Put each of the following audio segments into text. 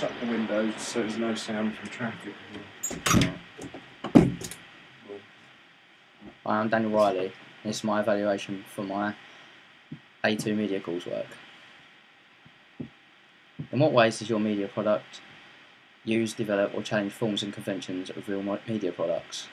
shut the windows so there's no sound from traffic. Hi, I'm Daniel Riley, and this is my evaluation for my A2 media coursework. In what ways does your media product use, develop or challenge forms and conventions of real media products?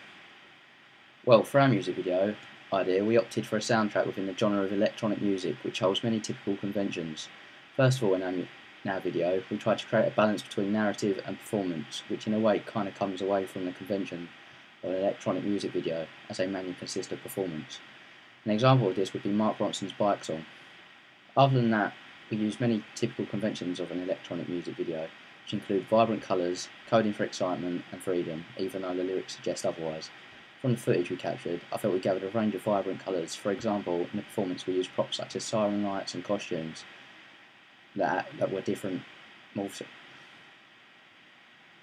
Well, for our music video idea, we opted for a soundtrack within the genre of electronic music, which holds many typical conventions. First of all, in our video, we tried to create a balance between narrative and performance, which in a way kind of comes away from the convention of an electronic music video, as they mainly consist of performance. An example of this would be Mark Ronson's Bike song. Other than that, we used many typical conventions of an electronic music video, which include vibrant colours, coding for excitement and freedom, even though the lyrics suggest otherwise. From the footage we captured, I felt we gathered a range of vibrant colours. For example, in the performance we used props such as siren lights and costumes that were different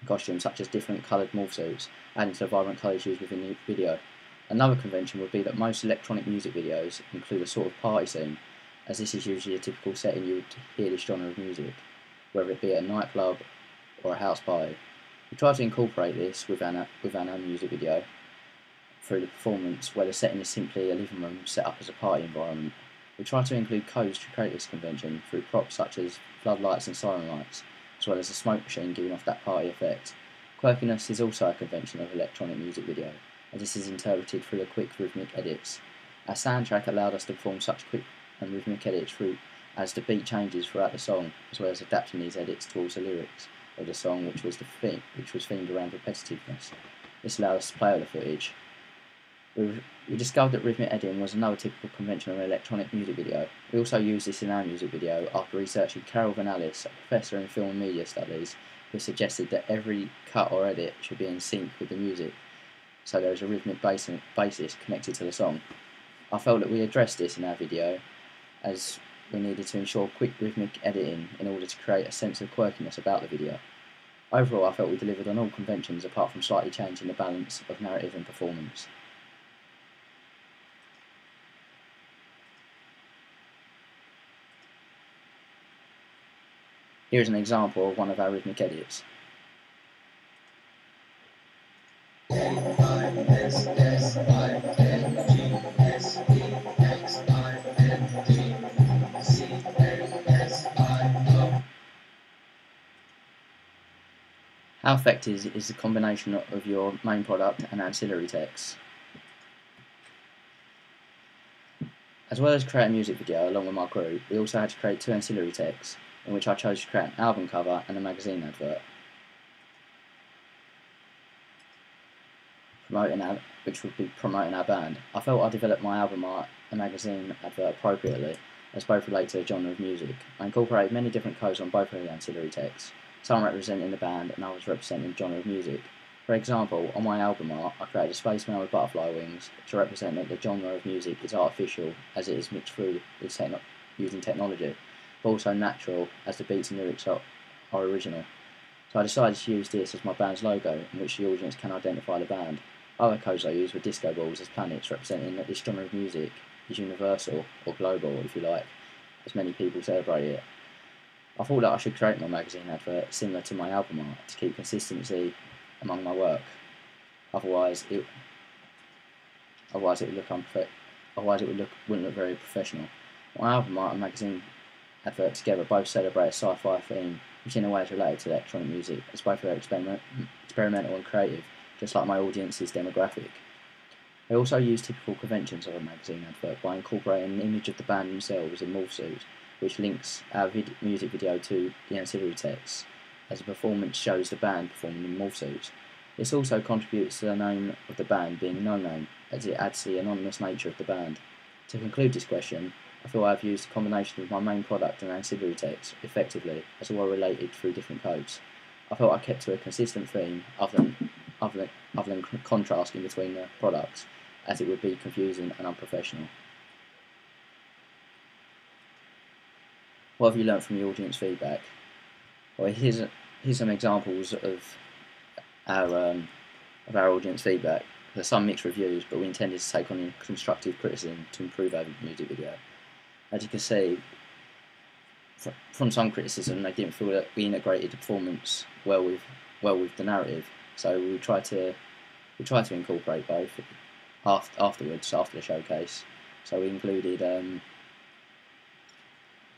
costumes such as different coloured morph suits, adding to the vibrant colours used within the video. Another convention would be that most electronic music videos include a sort of party scene, as this is usually a typical setting you would hear this genre of music, whether it be at a nightclub or a house party. We try to incorporate this within our music video through the performance, where the setting is simply a living room set up as a party environment. We try to include codes to create this convention through props such as floodlights and siren lights, as well as a smoke machine giving off that party effect. Quirkiness is also a convention of electronic music video, as this is interpreted through the quick rhythmic edits. Our soundtrack allowed us to perform such quick and rhythmic edits as the beat changes throughout the song, as well as adapting these edits towards the lyrics of the song, which was themed around repetitiveness. This allowed us to play all the footage. We discovered that rhythmic editing was another typical convention of an electronic music video. We also used this in our music video after researching Carol Van Alice, a professor in film and media studies, who suggested that every cut or edit should be in sync with the music, so there is a rhythmic basis connected to the song. I felt that we addressed this in our video, as we needed to ensure quick rhythmic editing in order to create a sense of quirkiness about the video. Overall, I felt we delivered on all conventions apart from slightly changing the balance of narrative and performance. Here is an example of one of our rhythmic edits. How effective is the combination of your main product and ancillary texts? As well as create a music video along with my group, we also had to create two ancillary texts, in which I chose to create an album cover and a magazine advert, which would be promoting our band. I felt I developed my album art and magazine advert appropriately, as both relate to the genre of music. I incorporated many different codes on both of the ancillary texts, some representing the band and others representing the genre of music. For example, on my album art, I created a spaceman with butterfly wings to represent that the genre of music is artificial, as it is mixed through using technology, but also natural, as the beats and lyrics are original. So I decided to use this as my band's logo, in which the audience can identify the band. Other codes I used were disco balls as planets, representing that this genre of music is universal, or global if you like, as many people celebrate it. I thought that I should create my magazine advert similar to my album art to keep consistency among my work. Otherwise it wouldn't look very professional. My album art and magazine advert together both celebrate a sci-fi theme, which in a way is related to electronic music, as both are experimental and creative, just like my audience's demographic. I also use typical conventions of a magazine advert by incorporating an image of the band themselves in morph suits, which links our music video to the ancillary text, as the performance shows the band performing in morph suits. This also contributes to the name of the band being no name, as it adds to the anonymous nature of the band. To conclude this question, I feel I have used a combination of my main product and ancillary text effectively, as all are related through different codes. I felt I kept to a consistent theme other than contrasting between the products, as it would be confusing and unprofessional. What have you learnt from the audience feedback? Well, here's some examples of our audience feedback. There's some mixed reviews, but we intended to take on constructive criticism to improve our music video. As you can see, from some criticism, they didn't feel that we integrated the performance well with the narrative. So we tried to incorporate both afterwards, after the showcase. So we included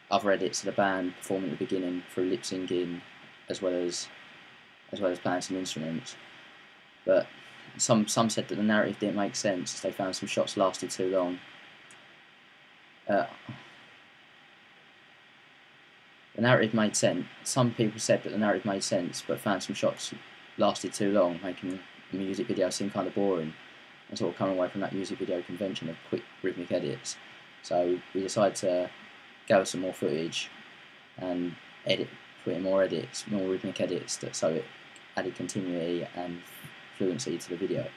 other edits of the band performing at the beginning through lip syncing, as well as playing some instruments. But some said that the narrative didn't make sense. They found some shots lasted too long. The narrative made sense. Some people said that the narrative made sense, but found some shots lasted too long, making the music video seem kind of boring, and sort of coming away from that music video convention of quick rhythmic edits. So we decided to gather some more footage and put in more edits, more rhythmic edits, so it added continuity and fluency to the video.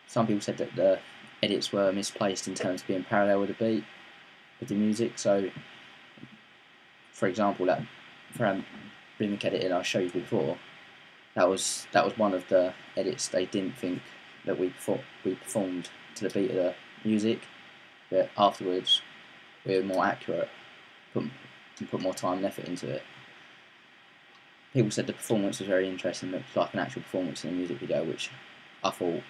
Some people said that the edits were misplaced in terms of being parallel with the beat, with the music. So, for example, that rhythmic edit I showed you before, that was one of the edits they didn't think that we performed to the beat of the music. But afterwards, we were more accurate, put more time and effort into it. People said the performance was very interesting, looked like an actual performance in a music video, which I thought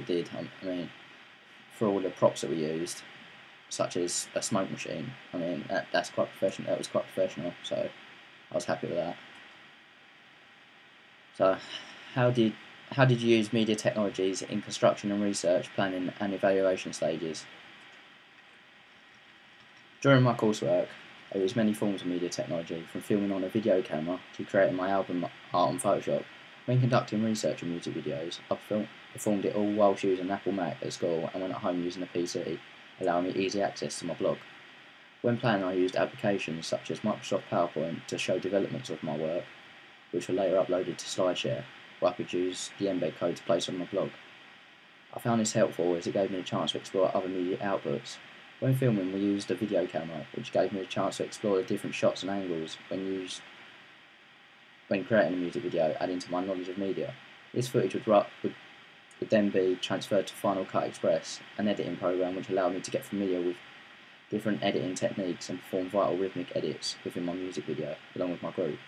did. I mean, for all the props that we used, such as a smoke machine, I mean that's quite professional. That was quite professional, so I was happy with that. So, how did you use media technologies in construction and research, planning and evaluation stages? During my coursework, I used many forms of media technology, from filming on a video camera to creating my album art on Photoshop. When conducting research on music videos, I performed it all whilst using an Apple Mac at school, and when at home using a PC, allowing me easy access to my blog. When planning, I used applications such as Microsoft PowerPoint to show developments of my work, which were later uploaded to SlideShare, where I could use the embed code to place on my blog. I found this helpful as it gave me a chance to explore other media outputs. When filming, we used a video camera, which gave me a chance to explore the different shots and angles when creating a music video, adding to my knowledge of media. This footage would then be transferred to Final Cut Express, an editing program which allowed me to get familiar with different editing techniques and perform vital rhythmic edits within my music video, along with my group.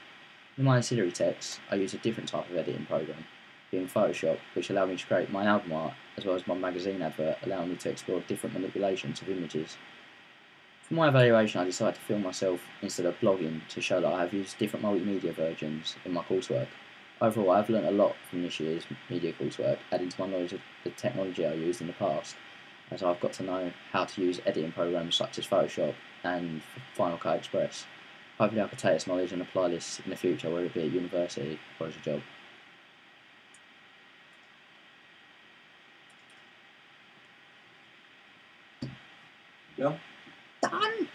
In my ancillary texts, I used a different type of editing program, being Photoshop, which allowed me to create my album art, as well as my magazine advert, allowing me to explore different manipulations of images. For my evaluation, I decided to film myself instead of blogging to show that I have used different multimedia versions in my coursework. Overall, I have learnt a lot from this year's media coursework, adding to my knowledge of the technology I used in the past, as I've got to know how to use editing programs such as Photoshop and Final Cut Express. Hopefully I can take this knowledge and apply this in the future, whether it be at university or as a job. Yeah. Done!